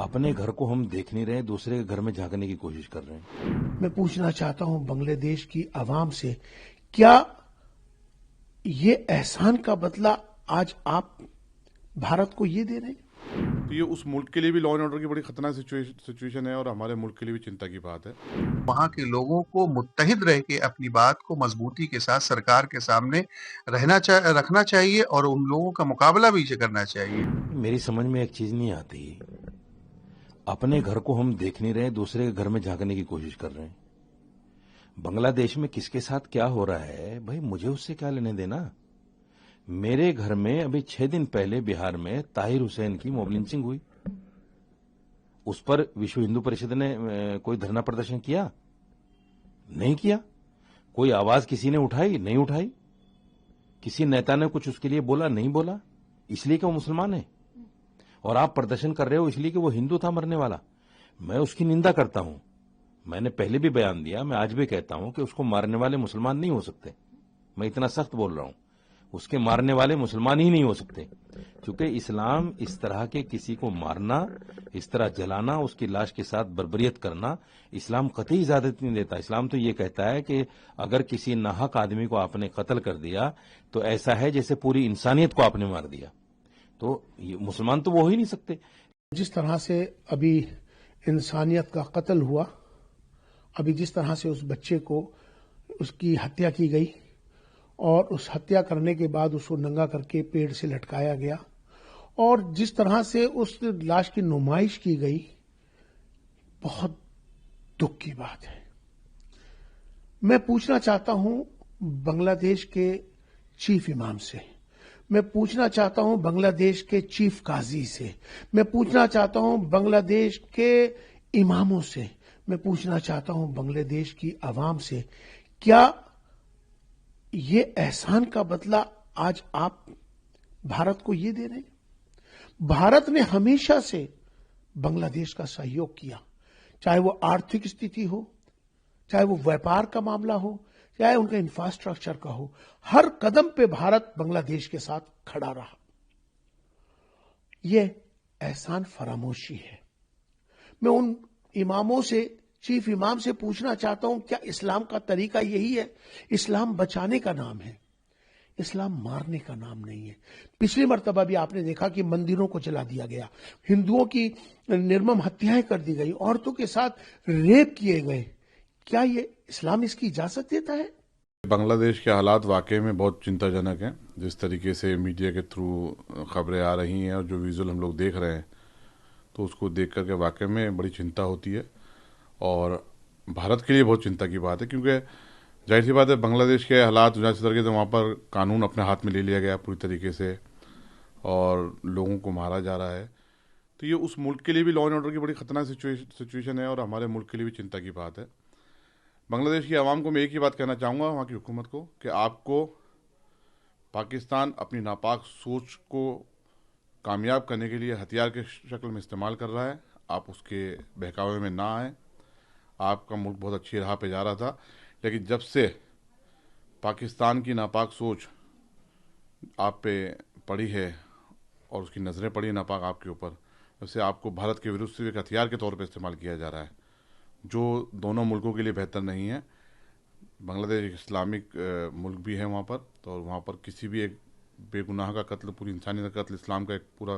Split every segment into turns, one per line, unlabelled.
अपने घर को हम देख नहीं रहे, दूसरे के घर में झांकने की कोशिश कर रहे हैं।
मैं पूछना चाहता हूं बांग्लादेश की आवाम से, क्या ये एहसान का बदला आज आप भारत को ये दे रहे हैं?
तो ये उस मुल्क के लिए भी लॉ एंड ऑर्डर की बड़ी खतरनाक सिचुएशन है और हमारे मुल्क के लिए भी चिंता की बात है।
वहाँ के लोगों को मुत्तहिद रह के अपनी बात को मजबूती के साथ सरकार के सामने रखना चाहिए और उन लोगों का मुकाबला भी करना चाहिए।
मेरी समझ में एक चीज नहीं आती, अपने घर को हम देख नहीं रहे, दूसरे के घर में झांकने की कोशिश कर रहे हैं। बांग्लादेश में किसके साथ क्या हो रहा है भाई, मुझे उससे क्या लेने देना। मेरे घर में अभी 6 दिन पहले बिहार में ताहिर हुसैन की मॉब लिंचिंग हुई, उस पर विश्व हिंदू परिषद ने कोई धरना प्रदर्शन किया? नहीं किया। कोई आवाज किसी ने उठाई? नहीं उठाई। किसी नेता ने कुछ उसके लिए बोला? नहीं बोला। इसलिए कि वो मुसलमान है। और आप प्रदर्शन कर रहे हो इसलिए कि वो हिंदू था मरने वाला। मैं उसकी निंदा करता हूं, मैंने पहले भी बयान दिया, मैं आज भी कहता हूं कि उसको मारने वाले मुसलमान नहीं हो सकते। मैं इतना सख्त बोल रहा हूं, उसके मारने वाले मुसलमान ही नहीं हो सकते, क्योंकि इस्लाम इस तरह के किसी को मारना, इस तरह जलाना, उसकी लाश के साथ बर्बरियत करना, इस्लाम कतई इजाजत नहीं देता। इस्लाम तो ये कहता है कि अगर किसी नाहक आदमी को आपने कत्ल कर दिया तो ऐसा है जैसे पूरी इंसानियत को आपने मार दिया। तो ये मुसलमान तो वो हो ही नहीं सकते।
जिस तरह से अभी इंसानियत का कत्ल हुआ, अभी जिस तरह से उस बच्चे को उसकी हत्या की गई और उस हत्या करने के बाद उसको नंगा करके पेड़ से लटकाया गया और जिस तरह से उस लाश की नुमाइश की गई, बहुत दुख की बात है। मैं पूछना चाहता हूं बांग्लादेश के चीफ इमाम से, मैं पूछना चाहता हूं बांग्लादेश के चीफ काजी से, मैं पूछना चाहता हूं बांग्लादेश के इमामों से, मैं पूछना चाहता हूं बांग्लादेश की आवाम से, क्या ये एहसान का बदला आज आप भारत को ये दे रहे हैं? भारत ने हमेशा से बांग्लादेश का सहयोग किया, चाहे वो आर्थिक स्थिति हो, चाहे वो व्यापार का मामला हो, चाहे उनका इंफ्रास्ट्रक्चर का हो। हर कदम पे भारत बांग्लादेश के साथ खड़ा रहा। ये एहसान फरामोशी है। मैं उन इमामों से, चीफ इमाम से पूछना चाहता हूं, क्या इस्लाम का तरीका यही है? इस्लाम बचाने का नाम है, इस्लाम मारने का नाम नहीं है। पिछली मर्तबा भी आपने देखा कि मंदिरों को जला दिया गया, हिंदुओं की निर्मम हत्याएं कर दी गई, औरतों के साथ रेप किए गए। क्या ये इस्लाम इसकी इजाजत देता है?
बांग्लादेश के हालात वाकई में बहुत चिंताजनक हैं। जिस तरीके से मीडिया के थ्रू खबरें आ रही हैं और जो विजुअल हम लोग देख रहे हैं, तो उसको देख करके वाकई में बड़ी चिंता होती है और भारत के लिए बहुत चिंता की बात है, क्योंकि जाहिर सी बात है बांग्लादेश के हालात जिस तरीके से वहाँ पर कानून अपने हाथ में ले लिया गया पूरी तरीके से और लोगों को मारा जा रहा है, तो ये उस मुल्क के लिए भी लॉ एंड ऑर्डर की बड़ी खतरनाक सिचुएशन है और हमारे मुल्क के लिए भी चिंता की बात है। बांग्लादेश की आवाम को मैं एक ही बात कहना चाहूँगा, वहाँ की हुकूमत को, कि आपको पाकिस्तान अपनी नापाक सोच को कामयाब करने के लिए हथियार के शक्ल में इस्तेमाल कर रहा है। आप उसके बहकावे में ना आए। आपका मुल्क बहुत अच्छी राह पे जा रहा था, लेकिन जब से पाकिस्तान की नापाक सोच आप पे पड़ी है और उसकी नज़रें पड़ी नापाक आपके ऊपर, वैसे आपको भारत के विरुद्ध से एक हथियार के तौर पे इस्तेमाल किया जा रहा है, जो दोनों मुल्कों के लिए बेहतर नहीं है। बांग्लादेश एक इस्लामिक मुल्क भी है वहाँ पर, तो वहाँ पर किसी भी एक बेगुनाह का कत्ल, पूरी इंसानियत का कत्ल इस्लाम का एक पूरा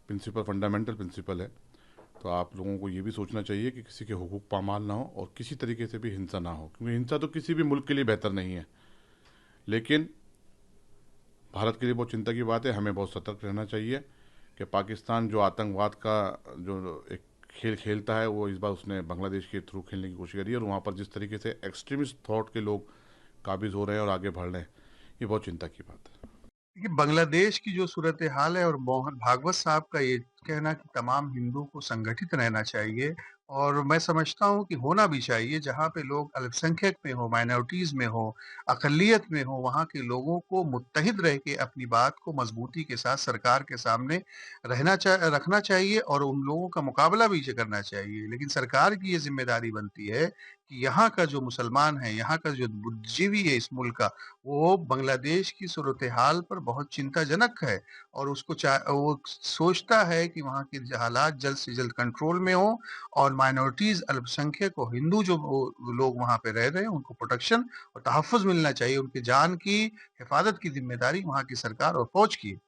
प्रिंसिपल, फंडामेंटल प्रिंसिपल है। तो आप लोगों को ये भी सोचना चाहिए कि किसी के हुकूक पामाल ना हो और किसी तरीके से भी हिंसा ना हो, क्योंकि हिंसा तो किसी भी मुल्क के लिए बेहतर नहीं है। लेकिन भारत के लिए बहुत चिंता की बात है, हमें बहुत सतर्क रहना चाहिए कि पाकिस्तान जो आतंकवाद का जो एक खेल खेलता है, वो इस बार उसने बांग्लादेश के थ्रू खेलने की कोशिश करी है और वहाँ पर जिस तरीके से एक्सट्रीमिस्ट थॉट के लोग काबिज हो रहे हैं और आगे बढ़ रहे हैं, ये बहुत चिंता की बात है।
देखिए, बांग्लादेश की जो सूरत हाल है और मोहन भागवत साहब का ये कहना कि तमाम हिंदुओं को संगठित रहना चाहिए, और मैं समझता हूँ कि होना भी चाहिए। जहाँ पे लोग अल्पसंख्यक में हो, माइनॉरिटीज में हो, अकलियत में हो, वहाँ के लोगों को मुत्तहिद रह के अपनी बात को मजबूती के साथ सरकार के सामने रखना चाहिए और उन लोगों का मुकाबला भी करना चाहिए। लेकिन सरकार की ये जिम्मेदारी बनती है कि यहाँ का जो मुसलमान है, यहाँ का जो बुद्धिजीवी है इस मुल्क का, वो बांग्लादेश की सूरत हाल पर बहुत चिंताजनक है और वो सोचता है कि वहाँ के हालात जल्द से जल्द कंट्रोल में हो और माइनॉरिटीज, अल्पसंख्यक और हिंदू जो लोग वहाँ पे रह रहे हैं उनको प्रोटेक्शन और तहफ़्फ़ुज़ मिलना चाहिए। उनकी जान की हिफाजत की जिम्मेदारी वहाँ की सरकार और फौज की है।